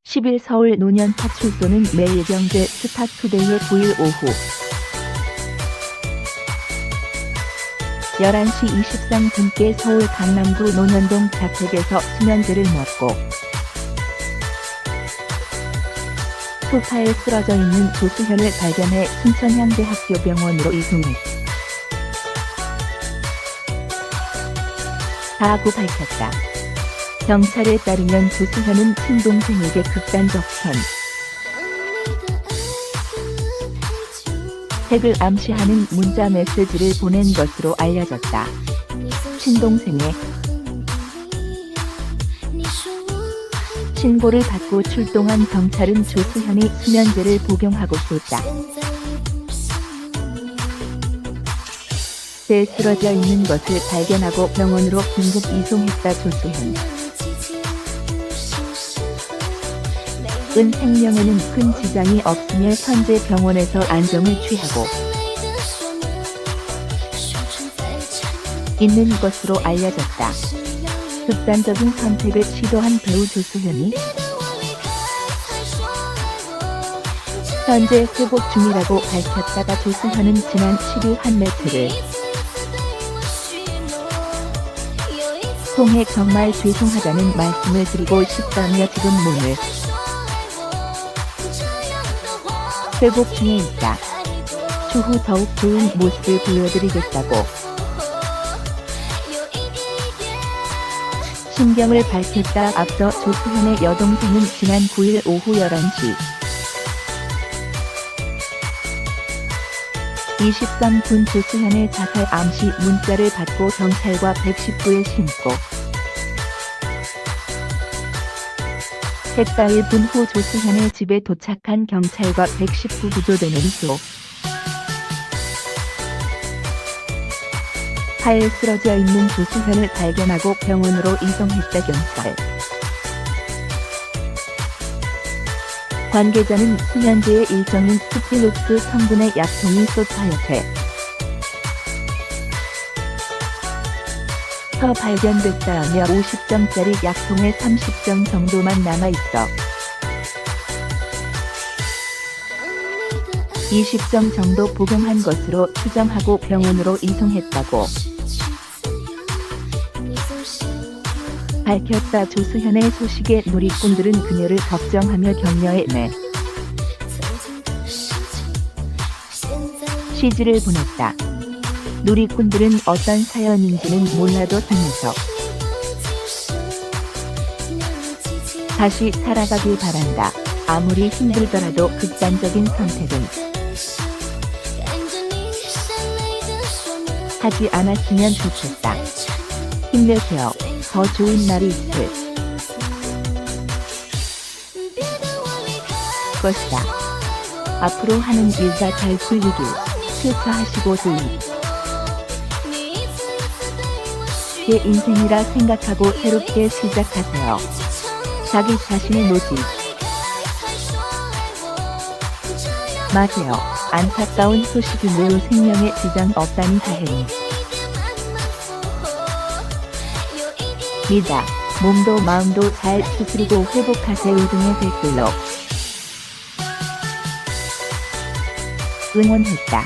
(10일) 서울 노년 파출소는 매일경제 스타투데이의 9일 오후 11시 23분께 서울 강남구 논현동 자택에서 수면제를 먹고 소파에 쓰러져 있는 조수현을 발견해 순천향대학교병원으로 이송했다고 밝혔다. 경찰에 따르면 조수현은 친동생에게 극단적 선택을 암시하는 문자 메시지를 보낸 것으로 알려졌다. 친동생의 신고를 받고 출동한 경찰은 조수현이 수면제를 복용하고 있었다. 에 쓰러져 있는 것을 발견하고 병원으로 긴급 이송했다. 조수현 은 생명에는 큰 지장이 없으며 현재 병원에서 안정을 취하고 있는 것으로 알려졌다. 극단적인 선택을 시도한 배우 조수현이 현재 회복 중이라고 밝혔다가 조수현은 지난 10일 한 매체를 통해 정말 죄송하다는 말씀을 드리고 싶다며 지금 몸을 회복 중에 있다. 추후 더욱 좋은 모습을 보여드리겠다고 심경을 밝혔다. 앞서 조수현의 여동생은 지난 9일 오후 11시 23분 조수현의 자살 암시 문자를 받고 경찰과 119에 신고 했다. 1분 후 조수현의 집에 도착한 경찰과 119 구조대는 소파에 쓰러져 있는 조수현을 발견하고 병원으로 이송했다. 경찰 관계자는 수면제의 일종인 스틸록스 성분의 약통이 소파 옆에 발견됐다며 50점짜리 약통에 30점 정도만 남아있어 20점 정도 복용한 것으로 추정하고 병원으로 이송했다고 밝혔다. 조수현의 소식에 누리꾼들은 그녀를 걱정하며 격려에 메시지를 보냈다. 누리꾼들은 어떤 사연인지는 몰라도 통해서 다시 살아가길 바란다. 아무리 힘들더라도 극단적인 선택은 하지 않았으면 좋겠다. 힘내세요. 더 좋은 날이 있을 것이다. 앞으로 하는 일가 잘 풀리길 실수하시고 제 인생이라 생각하고 새롭게 시작하세요. 자기 자신을 놓지 마세요. 안타까운 소식이 매우 생명에 지장 없다니 다행히 믿다. 몸도 마음도 잘 추스리고 회복하세요 등의 댓글로 응원했다.